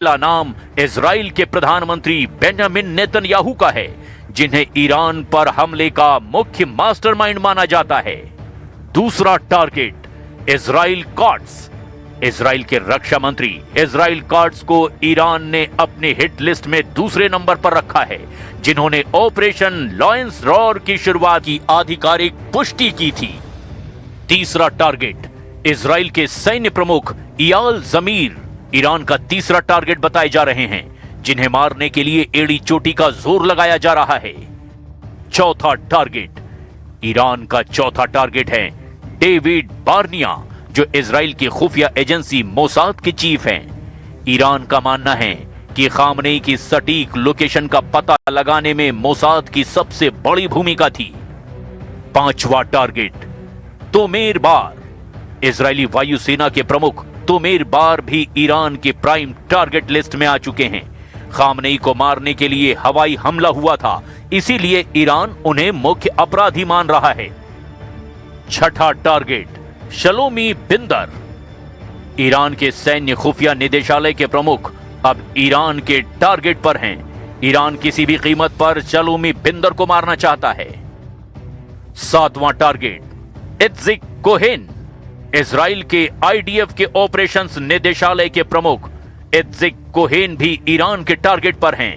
पहला नाम इजराइल के प्रधानमंत्री बेंजामिन नेतन्याहू का है, जिन्हें ईरान पर हमले का मुख्य मास्टरमाइंड माना जाता है। दूसरा टारगेट इजराइल कॉट्स। इजराइल के रक्षा मंत्री इजराइल कॉट्स को ईरान ने अपने हिट लिस्ट में दूसरे नंबर पर रखा है, जिन्होंने ऑपरेशन लॉयंस रॉर की शुरुआत की आधिकारिक पुष्टि की थी। तीसरा टारगेट इजराइल के सैन्य प्रमुख इयाल जमीर ईरान का तीसरा टारगेट बताए जा रहे हैं, जिन्हें मारने के लिए एड़ी चोटी का जोर लगाया जा रहा है। चौथा टारगेट ईरान का चौथा टारगेट है डेविड बार्निया, जो इजराइल की खुफिया एजेंसी मोसाद के चीफ हैं। ईरान का मानना है कि खामनेई की सटीक लोकेशन का पता लगाने में मोसाद की सबसे बड़ी भूमिका थी। पांचवा टारगेट तोमेर बार। इजरायली वायुसेना के प्रमुख तोमेर बार भी ईरान के प्राइम टारगेट लिस्ट में आ चुके हैं। खामनेई को मारने के लिए हवाई हमला हुआ था, इसीलिए ईरान उन्हें मुख्य अपराधी मान रहा है। छठा टारगेट शलोमी बिंदर। ईरान के सैन्य खुफिया निदेशालय के प्रमुख अब ईरान के टारगेट पर हैं। ईरान किसी भी कीमत पर शलोमी बिंदर को मारना चाहता है। सातवां टारगेट इत्जिक कोहेन। इजराइल के आईडीएफ के ऑपरेशंस निदेशालय के प्रमुख इत्जिक कोहेन भी ईरान के टारगेट पर हैं।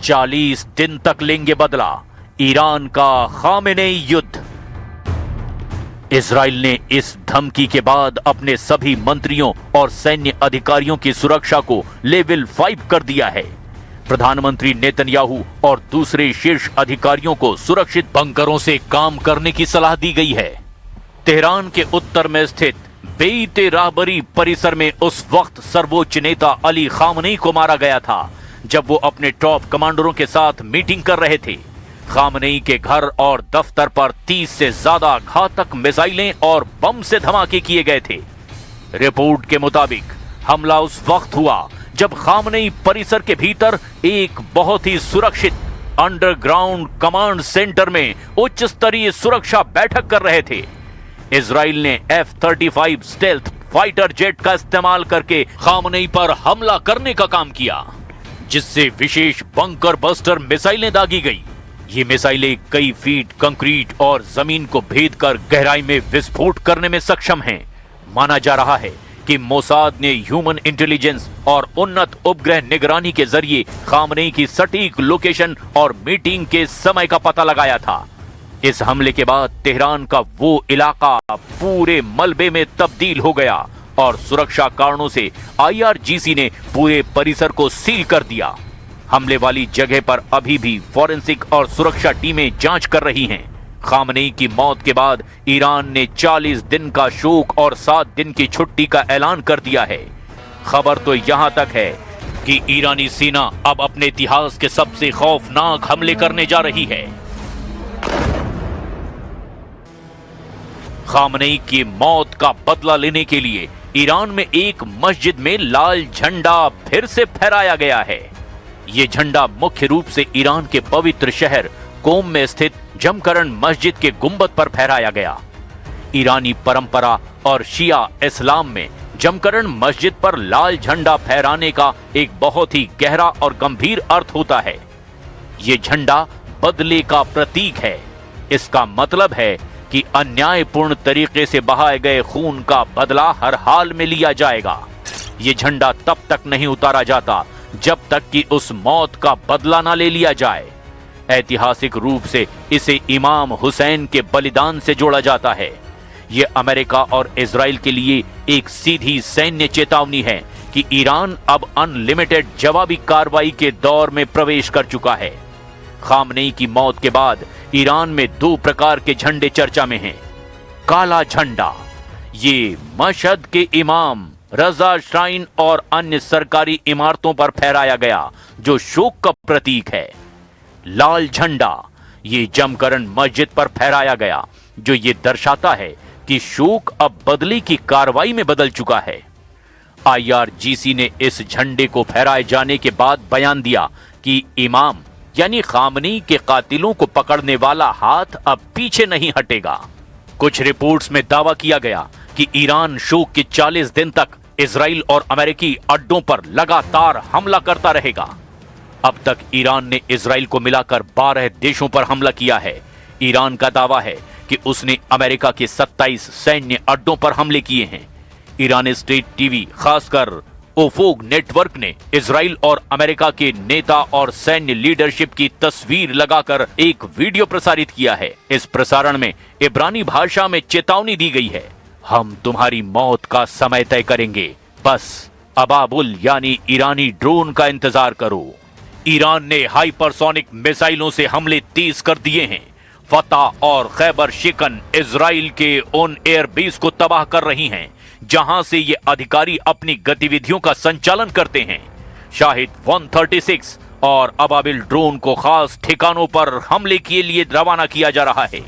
40 दिन तक लेंगे बदला ईरान का खामेनेई युद्ध। इजराइल ने इस धमकी के बाद अपने सभी मंत्रियों और सैन्य अधिकारियों की सुरक्षा को लेवल 5 कर दिया है। प्रधानमंत्री नेतन्याहू और दूसरे शीर्ष अधिकारियों को सुरक्षित बंकरों से काम करने की सलाह दी गई है। तेहरान के उत्तर में स्थित बेइते राहबरी परिसर में उस वक्त सर्वोच्च नेता अली खामनेई को मारा गया था, जब वो अपने टॉप कमांडरों के साथ मीटिंग कर रहे थे। खामनेई के घर और दफ्तर पर 30 से ज्यादा घातक मिसाइलें और बम से धमाके किए गए थे। रिपोर्ट के मुताबिक हमला उस वक्त हुआ जब खामनेई परिसर के भीतर एक बहुत ही सुरक्षित अंडरग्राउंड कमांड सेंटर में उच्च स्तरीय सुरक्षा बैठक कर रहे थे। इजराइल ने F-35 स्टेल्थ फाइटर जेट का इस्तेमाल करके खामनेई पर हमला करने का काम किया, जिससे विशेष बंकर बस्टर मिसाइलें दागी गई। ये मिसाइलें कई फीट कंक्रीट और जमीन को भेद कर गहराई में विस्फोट करने में सक्षम हैं। माना जा रहा है कि मोसाद ने ह्यूमन इंटेलिजेंस और उन्नत उपग्रह निगरानी के जरिए खामनेई की सटीक लोकेशन और मीटिंग के समय का पता लगाया था। इस हमले के बाद तेहरान का वो इलाका पूरे मलबे में तब्दील हो गया और सुरक्षा कारणों से IRGC ने पूरे परिसर को सील कर दिया। हमले वाली जगह पर अभी भी फॉरेंसिक और सुरक्षा टीमें जांच कर रही हैं। खामनेई की मौत के बाद ईरान ने 40 दिन का शोक और 7 दिन की छुट्टी का ऐलान कर दिया है। खबर तो यहां तक है कि ईरानी सेना अब अपने इतिहास के सबसे खौफनाक हमले करने जा रही है। खामनेई की मौत का बदला लेने के लिए ईरान में एक मस्जिद में लाल झंडा फिर से फहराया गया है। ये झंडा मुख्य रूप से ईरान के पवित्र शहर कोम में स्थित जमकरण मस्जिद के गुंबद पर फहराया गया। ईरानी परंपरा और शिया इस्लाम में जमकरण मस्जिद पर लाल झंडा फहराने का एक बहुत ही गहरा और गंभीर अर्थ होता है। ये झंडा बदले का प्रतीक है। इसका मतलब है कि अन्यायपूर्ण तरीके से बहाए गए खून का बदला हर हाल में लिया जाएगा। ये झंडा तब तक नहीं उतारा जाता जब तक कि उस मौत का बदला ना ले लिया जाए। ऐतिहासिक रूप से इसे इमाम हुसैन के बलिदान से जोड़ा जाता है। यह अमेरिका और इजराइल के लिए एक सीधी सैन्य चेतावनी है कि ईरान अब अनलिमिटेड जवाबी कार्रवाई के दौर में प्रवेश कर चुका है। खामनेई की मौत के बाद ईरान में 2 प्रकार के झंडे चर्चा में हैं। काला झंडा, ये मशहद के इमाम रजा श्राइन और अन्य सरकारी इमारतों पर फहराया गया, जो शोक का प्रतीक है। लाल झंडा, ये जमकरण मस्जिद पर फहराया गया, जो ये दर्शाता है कि शोक अब बदले की कार्रवाई में बदल चुका है। IRGC ने इस झंडे को फहराए जाने के बाद बयान दिया कि इमाम यानी खामनेई के कातिलों को पकड़ने वाला हाथ अब पीछे नहीं हटेगा। कुछ रिपोर्ट्स में दावा किया गया कि ईरान शोक के 40 दिन तक इजराइल और अमेरिकी अड्डों पर लगातार हमला करता रहेगा। अब तक ईरान ने इजराइल को मिलाकर 12 देशों पर हमला किया है। ईरान का दावा है कि उसने अमेरिका के 27 सैन्य अड्डों पर हमले किए हैं। ईरानी स्टेट टीवी खासकर ओफोग नेटवर्क ने इजराइल और अमेरिका के नेता और सैन्य लीडरशिप की तस्वीर लगाकर एक वीडियो प्रसारित किया है। इस प्रसारण में इब्रानी भाषा में चेतावनी दी गई है, हम तुम्हारी मौत का समय तय करेंगे, बस अबाबुल यानी ईरानी ड्रोन का इंतजार करो। ईरान ने हाइपरसोनिक मिसाइलों से हमले तेज कर दिए हैं। फतह और खैबर शिकन इजराइल के उन एयरबेस को तबाह कर रही हैं जहां से ये अधिकारी अपनी गतिविधियों का संचालन करते हैं। शाहिद 136 और अबाबिल ड्रोन को खास ठिकानों पर हमले के लिए रवाना किया जा रहा है।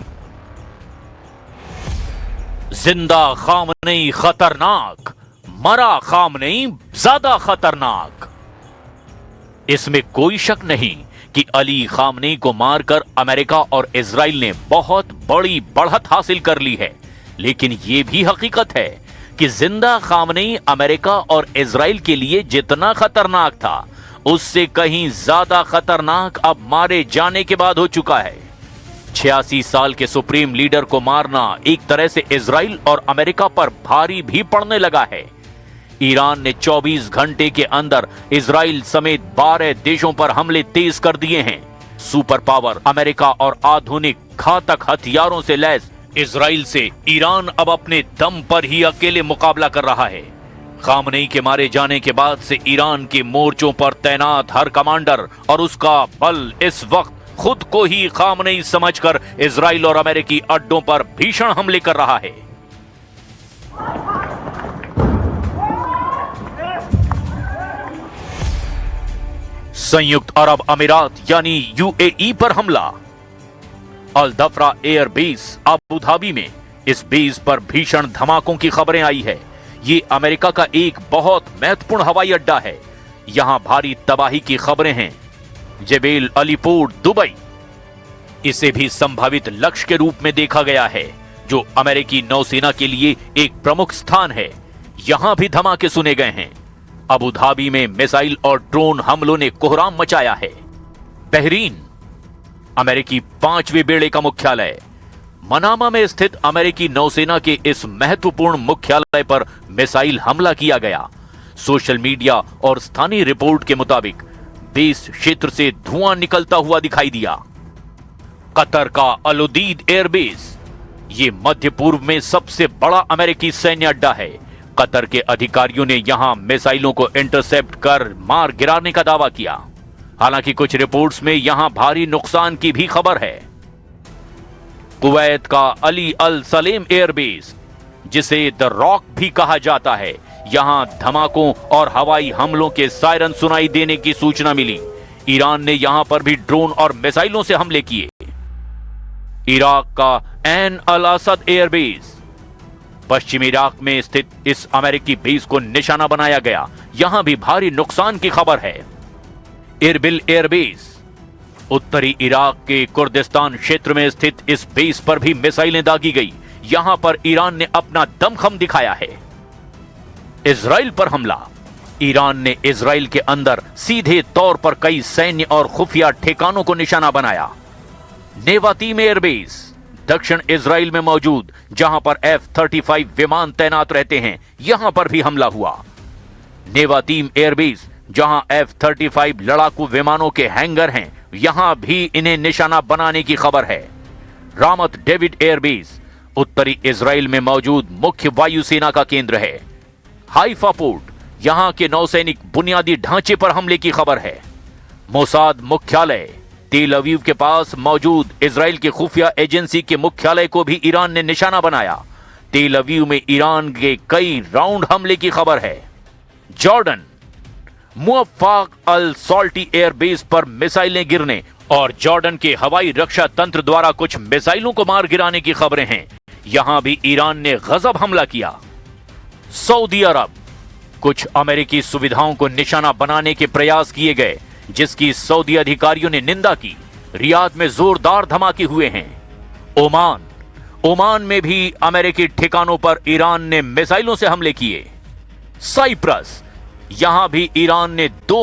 जिंदा खामनेई खतरनाक, मरा खामनेई ज्यादा खतरनाक। इसमें कोई शक नहीं कि अली खामनेई को मारकर अमेरिका और इजराइल ने बहुत बड़ी बढ़त हासिल कर ली है, लेकिन यह भी हकीकत है कि जिंदा खामनेई अमेरिका और इजराइल के लिए जितना खतरनाक था उससे कहीं ज्यादा खतरनाक अब मारे जाने के बाद हो चुका है। 86 साल के सुप्रीम लीडर को मारना एक तरह से इजराइल और अमेरिका पर भारी भी पड़ने लगा है। ईरान ने 24 घंटे के अंदर इजराइल समेत 12 देशों पर हमले तेज कर दिए हैं। सुपर पावर अमेरिका और आधुनिक घातक हथियारों से लैस इजराइल से ईरान अब अपने दम पर ही अकेले मुकाबला कर रहा है। खामनेई के मारे जाने के बाद से ईरान के मोर्चों पर तैनात हर कमांडर और उसका बल इस वक्त खुद को ही खामनेई समझकर इजराइल और अमेरिकी अड्डों पर भीषण हमले कर रहा है। संयुक्त अरब अमीरात यानी UAE पर हमला। अल दफरा एयर बेस अबू धाबी में इस बेस पर भीषण धमाकों की खबरें आई है। ये अमेरिका का एक बहुत महत्वपूर्ण हवाई अड्डा है। यहां भारी तबाही की खबरें हैं। जेबेल अली पोर्ट दुबई, इसे भी संभावित लक्ष्य के रूप में देखा गया है, जो अमेरिकी नौसेना के लिए एक प्रमुख स्थान है। यहां भी धमाके सुने गए हैं। अबू धाबी में मिसाइल और ड्रोन हमलों ने कोहराम मचाया है। बहरीन, अमेरिकी 5वें बेड़े का मुख्यालय। मनामा में स्थित अमेरिकी नौसेना के इस महत्वपूर्ण मुख्यालय पर मिसाइल हमला किया गया। सोशल मीडिया और स्थानीय रिपोर्ट के मुताबिक बेस क्षेत्र से धुआं निकलता हुआ दिखाई दिया। कतर का अल उदीद एयरबेस, ये मध्य पूर्व में सबसे बड़ा अमेरिकी सैन्य अड्डा है। कतर के अधिकारियों ने यहां मिसाइलों को इंटरसेप्ट कर मार गिराने का दावा किया। हालांकि कुछ रिपोर्ट्स में यहां भारी नुकसान की भी खबर है। कुवैत का अली अल सलेम एयरबेस, जिसे द रॉक भी कहा जाता है, यहां धमाकों और हवाई हमलों के सायरन सुनाई देने की सूचना मिली। ईरान ने यहां पर भी ड्रोन और मिसाइलों से हमले किए। इराक का एन अल असद एयरबेस, पश्चिमी इराक में स्थित इस अमेरिकी बेस को निशाना बनाया गया। यहां भी भारी नुकसान की खबर है। इरबिल एयरबेस, उत्तरी इराक के कुर्दिस्तान क्षेत्र में स्थित इस बेस पर भी मिसाइलें दागी गई। यहां पर ईरान ने अपना दमखम दिखाया है। इजराइल पर हमला। ईरान ने इजराइल के अंदर सीधे तौर पर कई सैन्य और खुफिया ठिकानों को निशाना बनाया। नेवातीम एयरबेस, दक्षिण इजराइल में मौजूद, जहां पर F-35 विमान तैनात रहते हैं, यहां पर भी हमला हुआ। नेवातीम एयरबेस, जहां F-35 लड़ाकू विमानों के हैंगर हैं, यहां भी इन्हें निशाना बनाने की खबर है। रामत डेविड एयरबेस, उत्तरी इजराइल में मौजूद मुख्य वायुसेना का केंद्र है। हाइफा पोर्ट, यहां के नौसैनिक बुनियादी ढांचे पर हमले की खबर है। मोसाद मुख्यालय, तेल अवीव के पास मौजूद इजराइल की खुफिया एजेंसी के मुख्यालय को भी ईरान ने निशाना बनाया। तेल अवीव में ईरान के कई राउंड हमले की खबर है। जॉर्डन, मुअफ्फाक अल सॉल्टी एयरबेस पर मिसाइलें गिरने और जॉर्डन के हवाई रक्षा तंत्र द्वारा कुछ मिसाइलों को मार गिराने की खबरें हैं। यहां भी ईरान ने गजब हमला किया। सऊदी अरब, कुछ अमेरिकी सुविधाओं को निशाना बनाने के प्रयास किए गए, जिसकी सऊदी अधिकारियों ने निंदा की। रियाद में जोरदार धमाके हुए हैं। ओमान में भी अमेरिकी ठिकानों पर ईरान ने मिसाइलों से हमले किए। साइप्रस, यहां भी ईरान ने 2